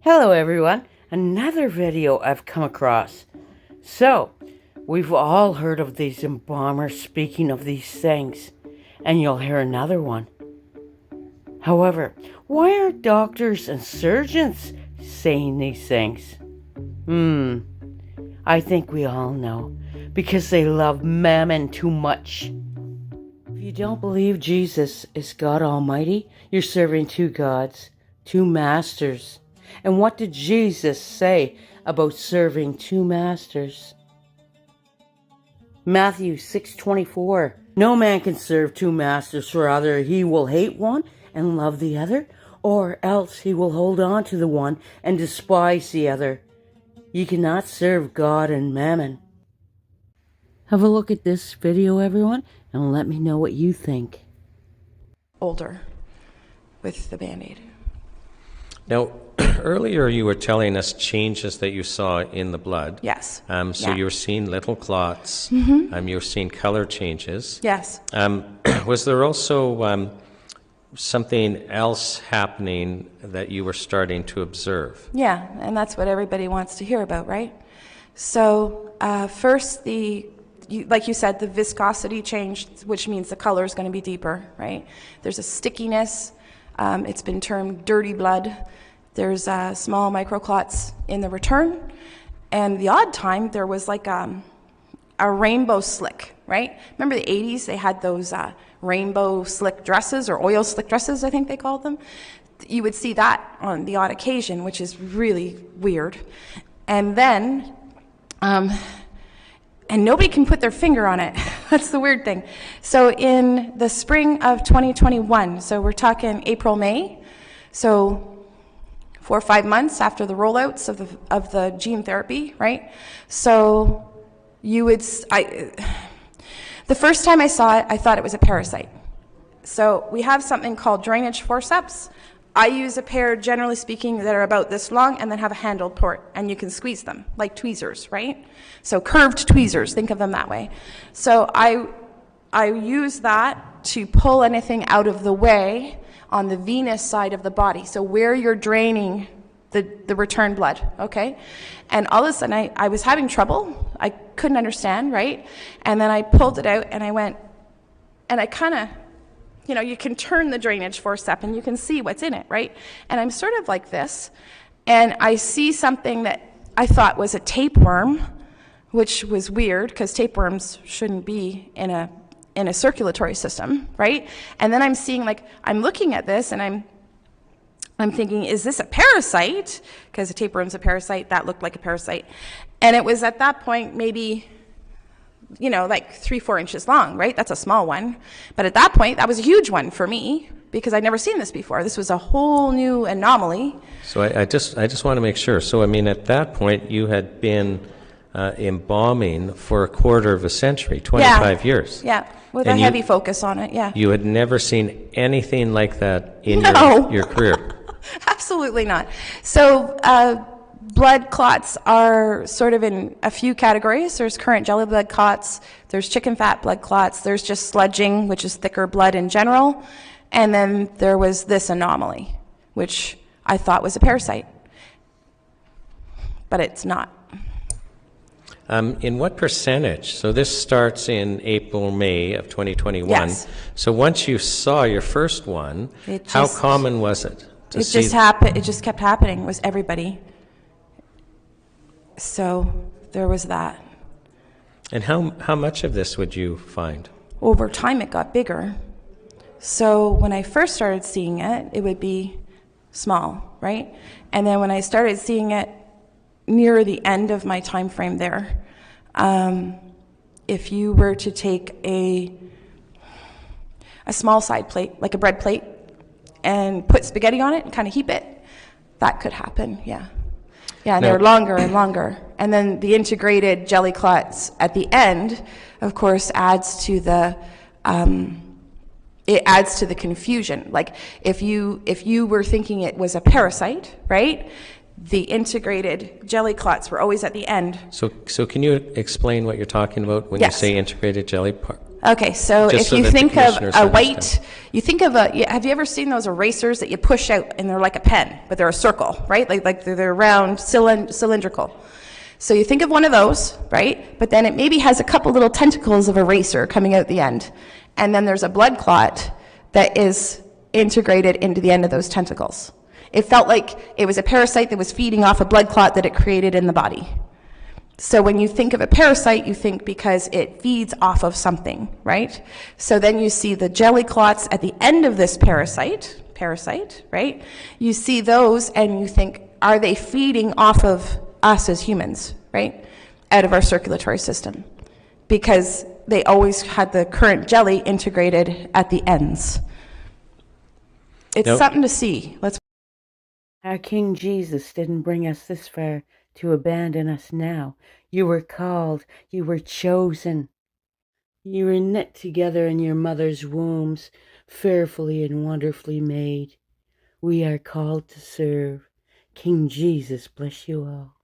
Hello everyone, another video I've come across. So, we've all heard of these embalmers speaking of these things, and you'll hear another one. However, why are doctors and surgeons saying these things? I think we all know, because they love mammon too much. If you don't believe Jesus is God Almighty, you're serving two gods, two masters. And what did Jesus say about serving two masters? Matthew 6:24. No man can serve two masters, for either he will hate one and love the other, or else he will hold on to the one and despise the other. You cannot serve God and mammon. Have a look at this video, everyone, and let me know what you think. Older with the Band-Aid. Now, earlier you were telling us changes that you saw in the blood. Yes. You were seeing little clots. You were seeing color changes. Yes. Was there also something else happening that you were starting to observe? Yeah, and that's what everybody wants to hear about, right? So first, like you said, the viscosity changed, which means the color is going to be deeper, right? There's a stickiness. It's been termed dirty blood. There's small microclots in the return. And the odd time, there was like a rainbow slick, right? Remember the 80s? They had those rainbow slick dresses, or oil slick dresses, I think they called them. You would see that on the odd occasion, which is really weird. And then, and nobody can put their finger on it. That's the weird thing. So in the spring of 2021, so we're talking April, May, so 4 or 5 months after the rollouts of the gene therapy, right? So you would, the first time I saw it, I thought it was a parasite. So we have something called drainage forceps. I use a pair, generally speaking, that are about this long and then have a handled port, and you can squeeze them like tweezers, right? So curved tweezers, think of them that way. So I use that to pull anything out of the way on the venous side of the body, so where you're draining the return blood, okay? And all of a sudden, I was having trouble. I couldn't understand, right? And then I pulled it out, and I went, and I kind of, you can turn the drainage forceps and you can see what's in it, right? And I'm sort of like this, and I see something that I thought was a tapeworm, which was weird because tapeworms shouldn't be in a circulatory system, right? And then I'm seeing, I'm looking at this and I'm thinking, is this a parasite? Because a tapeworm's a parasite, that looked like a parasite. And it was at that point maybe 3-4 inches long, right? That's a small one. But at that point, that was a huge one for me because I'd never seen this before. This was a whole new anomaly. So I just want to make sure. So, at that point, you had been embalming for a quarter of a century, 25 years. Yeah, with a heavy focus on it, yeah. You had never seen anything like that in your career? Absolutely not. So blood clots are sort of in a few categories. There's current jelly blood clots, there's chicken fat blood clots, there's just sludging, which is thicker blood in general, and then there was this anomaly, which I thought was a parasite, but it's not. In what percentage? So this starts in April, May of 2021. Yes. So once you saw your first one, how common was it? It just happened. It just kept happening. It was everybody. So there was that. And how much of this would you find? Over time, it got bigger. So when I first started seeing it, it would be small, right? And then when I started seeing it near the end of my time frame there, if you were to take a small side plate, like a bread plate, and put spaghetti on it and kind of heap it, that could happen, yeah. Yeah, and they're longer and longer. And then the integrated jelly clots at the end, of course, adds to the confusion. Like if you were thinking it was a parasite, right? The integrated jelly clots were always at the end. So can you explain what you're talking about when you say integrated jelly Okay, so Just if so you that the think of commissioners a white, understand. you think of have you ever seen those erasers that you push out and they're like a pen, but they're a circle, right? Like they're round, cylindrical. So you think of one of those, right? But then it maybe has a couple little tentacles of eraser coming out the end. And then there's a blood clot that is integrated into the end of those tentacles. It felt like it was a parasite that was feeding off a blood clot that it created in the body. So when you think of a parasite, you think because it feeds off of something, right? So then you see the jelly clots at the end of this parasite, right? You see those and you think, are they feeding off of us as humans, right? Out of our circulatory system. Because they always had the current jelly integrated at the ends. It's Nope. something to see. Our King Jesus didn't bring us this far to abandon us now. You were called, you were chosen. You were knit together in your mother's wombs, fearfully and wonderfully made. We are called to serve. King Jesus bless you all.